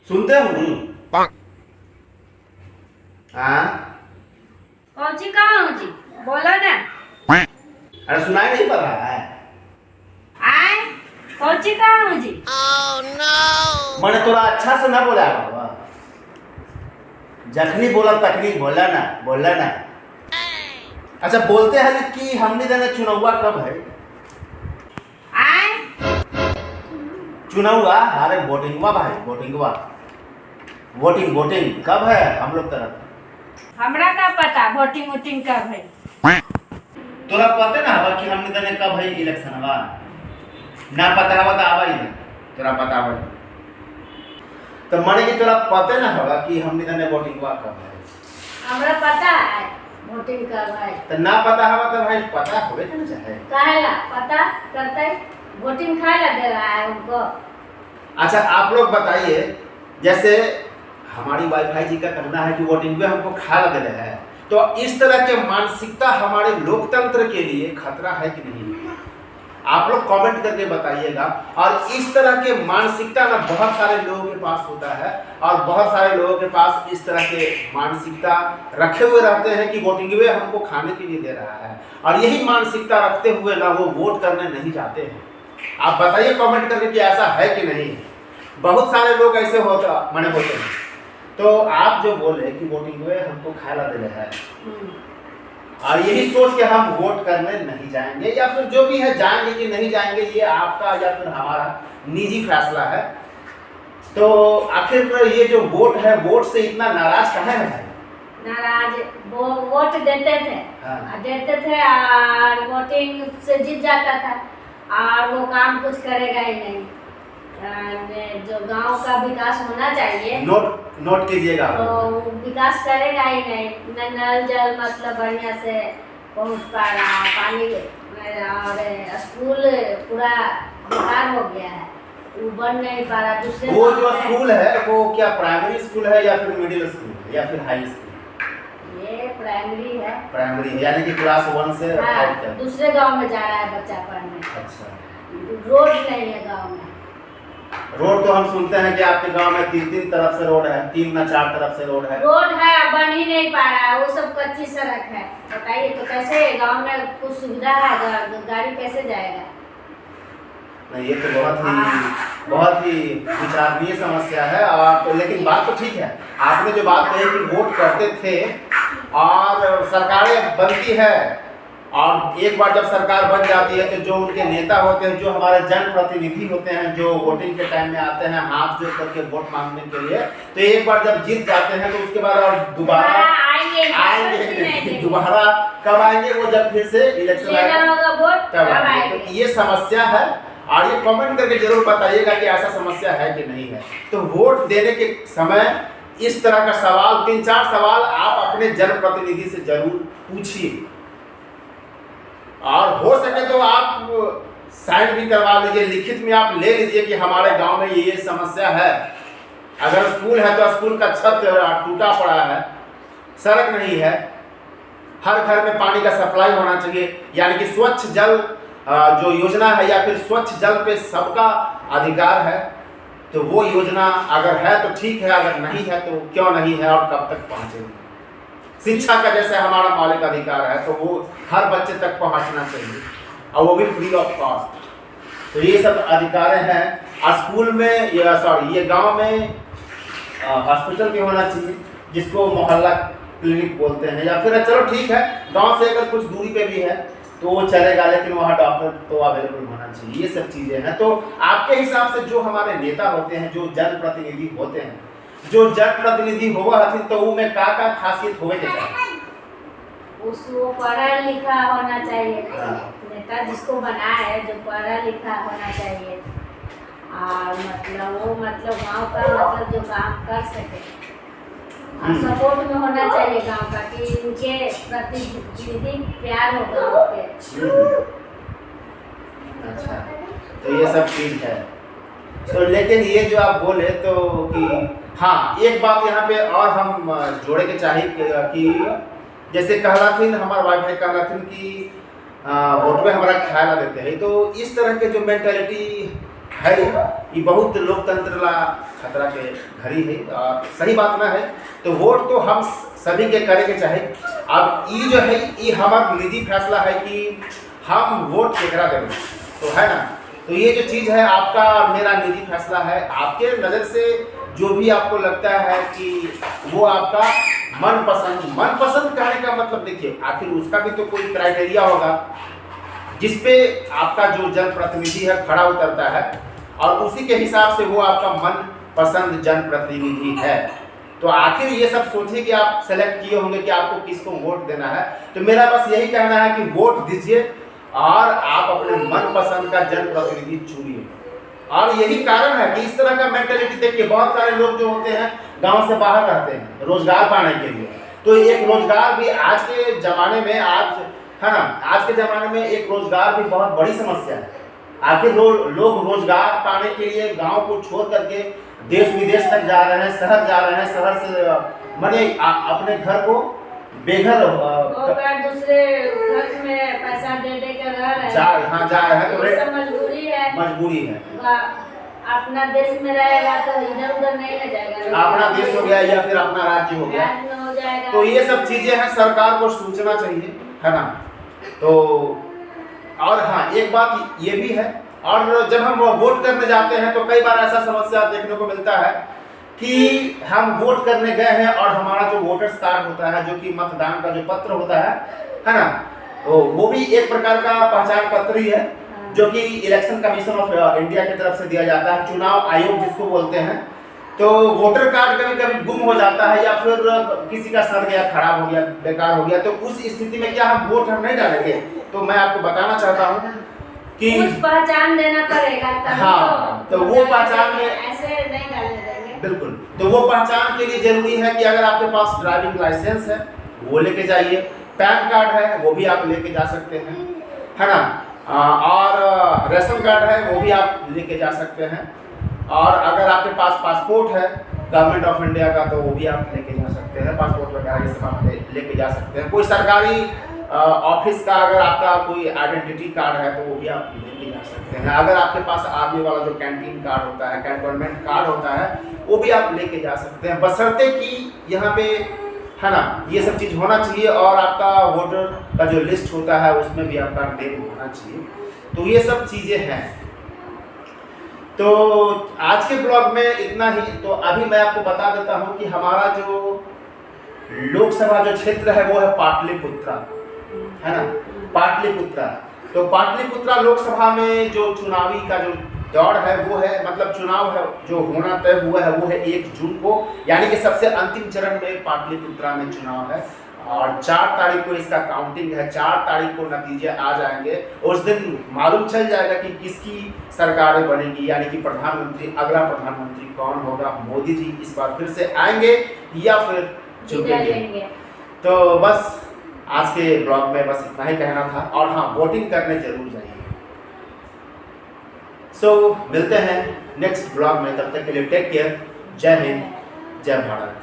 सुनते हूँ। हाँ कौन सी कहाँ हूँ जी? बोलो ना। अरे सुनाई नहीं पड़ रहा है। आए कौन सी कहाँ हूँ जी? मैंने थोड़ा अच्छा से ना बोला बाबा, जखनी बोला तखनी बोला ना। अच्छा बोलते हैं कि हमने देने चुनावा कब है? आए चुनावा अरे वोटिंगवा भाई, वोटिंग कब है हम लोग तरफ? हमरा का पता वोटिंग वोटिंग कब है? तोरा पता ना हवा कि हमने देने कब है इलेक्शन हवा? ना पता हवा तो आवा ही ना, तोरा पता हवा तो माने कि तोरा पता ना हवा कि हमने देने वोटिंगवा कब है? हमरा पता है वोटिंग कब है। तो ना पता हवा तो भाई पता होवे ना चाहे। काहेला पता करते वोटिंग खाएला दे रहा है उनको। अच्छा आप लोग बताइए, जैसे हमारी वाईफाई जी का कहना है कि वोटिंग में हमको खा लग रहा है, तो इस तरह के मानसिकता हमारे लोकतंत्र के लिए खतरा है कि नहीं? आप लोग कमेंट करके बताइएगा। और इस तरह के मानसिकता ना बहुत सारे लोगों के पास होता है, और बहुत सारे लोगों के पास इस तरह के मानसिकता रखे हुए रहते हैं कि वोटिंग वे हमको खाने के लिए दे रहा है, और यही मानसिकता रखते हुए ना वो वोट करने नहीं जाते हैं। आप बताइए कमेंट करके कि ऐसा है कि नहीं। बहुत सारे लोग ऐसे होते हैं। तो आप जो बोले कि वोटिंग वे हमको खाना दे रहा है, और यही सोच के हम वोट करने नहीं जाएंगे, या फिर जो भी है जाएंगे कि नहीं जाएंगे ये आपका या फिर हमारा निजी फैसला है। तो आखिर ये जो वोट है, वोट से इतना नाराज कहाँ है भाई? नाराज वो वोट देते थे। हाँ। देते थे और वोटिंग से जीत जाता था, और वो काम कुछ करेगा ही नहीं। जो गांव का विकास होना चाहिए नोट कीजिएगा। तो विकास करेगा ही नहीं। न नल जल मतलब बढ़िया से पहुंच पा रहा, पानी और स्कूल पूरा बेकार हो गया है, वो बन नहीं पा रहा। दूसरे वो जो स्कूल है वो क्या प्राइमरी स्कूल है या फिर मिडिल स्कूल है या फिर हाई स्कूल? ये प्राइमरी है। प्राइमरी यानी कि क्लास 1 से 5 तक। दूसरे गांव में जा रहा है बच्चा पढ़ने। अच्छा, रोड नहीं है गांव में। रोड तो हम सुनते हैं कि आपके गांव में 3 तरफ से रोड है, 3 ना 4 तरफ से रोड है। रोड है, बन ही नहीं पा रहा है, वो सब कच्ची सड़क है। बताइए तो कैसे गांव में कुछ सुविधा है, गाड़ी कैसे जाएगा? नहीं ये तो बहुत ही विचारणीय समस्या है। और तो लेकिन बात तो ठीक है, आपने जो बात कही कि वोट करते थे और सरकारें बनती है, और एक बार जब सरकार बन जाती है तो जो उनके नेता होते हैं, जो हमारे जनप्रतिनिधि होते हैं, जो वोटिंग के टाइम में आते हैं हाथ जोड़ करके वोट मांगने के लिए, तो एक बार जब जीत जाते हैं तो उसके बाद और दोबारा आएंगे दोबारा कब आएंगे? वो जब फिर से इलेक्शन आएगा तब आएंगे। तो ये समस्या है, और ये कमेंट करके जरूर बताइएगा कि ऐसा समस्या है कि नहीं है। तो वोट देने के समय इस तरह का सवाल, 3-4 सवाल आप अपने जनप्रतिनिधि से जरूर पूछिए, और हो सके तो आप साइन भी करवा लीजिए, लिखित में आप ले लीजिए कि हमारे गांव में ये समस्या है। अगर स्कूल है तो स्कूल का छत टूटा पड़ा है, सड़क नहीं है, हर घर में पानी का सप्लाई होना चाहिए, यानी कि स्वच्छ जल जो योजना है या फिर स्वच्छ जल पे सबका अधिकार है। तो वो योजना अगर है तो ठीक है, अगर नहीं है तो क्यों नहीं है और कब तक पहुँचेगी? शिक्षा का जैसे हमारा मौलिक अधिकार है तो वो हर बच्चे तक पहुंचना चाहिए, और वो भी फ्री ऑफ कॉस्ट। तो ये सब अधिकार हैं। और स्कूल में ये गांव में हॉस्पिटल भी होना चाहिए, जिसको मोहल्ला क्लिनिक बोलते हैं, या फिर चलो ठीक है गांव से अगर कुछ दूरी पे भी है तो वो चलेगा, लेकिन वहाँ डॉक्टर तो अवेलेबल होना चाहिए। ये सब चीज़ें हैं। तो आपके हिसाब से जो हमारे नेता होते हैं, जो जनप्रतिनिधि होते हैं, जो जनप्रतिनिधि होगा तो उनमें का खासियत होवे के चाहिए? उसको पढ़ा लिखा होना चाहिए। नेता जिसको बना है जो पढ़ा लिखा होना चाहिए, और मतलब गांव का मतलब जो काम कर सके, और सपोर्ट में होना चाहिए गांव का, कि इनके प्रतिनिधि प्यार हो गांव के। अच्छा, तो ये सब चीज है। तो लेकिन ये जो आप बोले तो कि हाँ, एक बात यहाँ पे और हम जोड़े के चाहिए कि जैसे कहलाथिन हमारे वाईफाई कहलाथिन कि वोट में हमारा ख्याल देते हैं, तो इस तरह के जो मेंटेलिटी है ये बहुत लोकतंत्र ला खतरा के घड़ी है और सही बात ना है। तो वोट तो हम सभी के करे के चाहे। अब ये जो है ये हमारा निजी फैसला है कि हम वोट केकरा देंगे, तो है ना। तो ये जो चीज़ है आपका और मेरा निजी फैसला है। आपके नज़र से जो भी आपको लगता है कि वो आपका मनपसंद कहने का मतलब देखिए, आखिर उसका भी तो कोई क्राइटेरिया होगा जिसपे आपका जो जनप्रतिनिधि है खड़ा उतरता है और उसी के हिसाब से वो आपका मनपसंद जनप्रतिनिधि है। तो आखिर ये सब सोचिए कि आप सेलेक्ट किए होंगे कि आपको किसको वोट देना है। तो मेरा बस यही कहना है कि वोट दीजिए और आप अपने मनपसंद का जनप्रतिनिधि चुनिए। और यही कारण है कि इस तरह का मेंटेलिटी देखिए, बहुत सारे लोग जो होते हैं गांव से बाहर रहते हैं रोजगार पाने के लिए। तो एक रोजगार भी आज के ज़माने में, आज है ना, आज के ज़माने में एक रोजगार भी बहुत बड़ी समस्या है। आखिर लोग रोजगार पाने के लिए गांव को छोड़ करके देश विदेश तक जा रहे हैं, शहर जा रहे हैं, शहर से माने अपने घर को बेघर दूसरे घर में पैसा दे के रह रहे हैं, जा रहे हैं। तो ये सब मजबूरी है। अपना देश में रहेगा तो इधर उधर नहीं रह जाएगा, अपना देश हो गया या फिर अपना राज्य हो गया, हो जाएगा। तो ये सब चीजें हैं, सरकार को सोचना चाहिए, है ना। तो और हाँ, एक बात ये भी है, और जब हम वोट करने जाते हैं तो कई बार ऐसा समस्या देखने को मिलता है कि हम वोट करने गए हैं और हमारा जो वोटर्स कार्ड होता है, जो कि मतदान का जो पत्र होता है ना, तो वो भी एक प्रकार का पहचान पत्र ही है जो कि इलेक्शन कमीशन ऑफ इंडिया की तरफ से दिया जाता है, चुनाव आयोग जिसको बोलते हैं। तो वोटर कार्ड कभी कभी गुम हो जाता है या फिर किसी का सड़ गया, खराब हो गया, बेकार हो गया, तो उस स्थिति में क्या हम वोट नहीं डालेंगे? तो मैं आपको बताना चाहता हूँ कि कुछ पहचान देना पड़ेगा। हाँ, तो वो पहचान में ऐसे नहीं डालने देंगे। बिल्कुल, तो वो पहचान के लिए जरूरी है कि अगर आपके पास ड्राइविंग लाइसेंस है वो लेके जाइए, पैन कार्ड है वो भी आप लेके जा सकते हैं, है ना, और राशन कार्ड है वो भी आप लेके जा सकते हैं, और अगर आपके पास पासपोर्ट है गवर्नमेंट ऑफ इंडिया का तो वो भी आप लेके जा सकते हैं, पासपोर्ट वगैरह ये सब आप लेके जा सकते हैं। कोई सरकारी ऑफिस का अगर आपका कोई आइडेंटिटी कार्ड है तो वो भी आप लेके जा सकते हैं। अगर आपके पास आर्मी वाला जो कैंटीन कार्ड होता है, कैंटोनमेंट कार्ड होता है, वो भी आप लेके जा सकते हैं, बशर्ते कि यहाँ पे, है ना, ये सब चीज़ होना चाहिए और आपका वोटर का जो लिस्ट होता है उसमें भी आपका नेम होना चाहिए। तो ये सब चीज़ें हैं। तो आज के ब्लॉग में इतना ही। तो अभी मैं आपको बता देता हूँ कि हमारा जो लोकसभा जो क्षेत्र है वो है पाटलिपुत्रा, है ना, पाटलिपुत्रा। तो पाटलिपुत्रा लोकसभा में जो चुनावी का जो दौड़ है वो है, मतलब चुनाव है जो होना तय हुआ है वो है 1 जून को, यानी कि सबसे अंतिम चरण में पाटलिपुत्रा में चुनाव है और 4 तारीख को इसका काउंटिंग है। 4 तारीख को नतीजे आ जाएंगे, उस दिन मालूम चल जाएगा कि किसकी सरकार बनेगी, यानी कि प्रधानमंत्री, अगला प्रधानमंत्री कौन होगा, मोदी जी इस बार फिर से आएंगे या फिर चुकेंगे। तो बस आज के ब्लॉग में बस इतना ही कहना था, और हाँ, वोटिंग करने जरूर जाइए। मिलते हैं नेक्स्ट ब्लॉग में, तब तक के लिए टेक केयर, जय हिंद, जय भारत।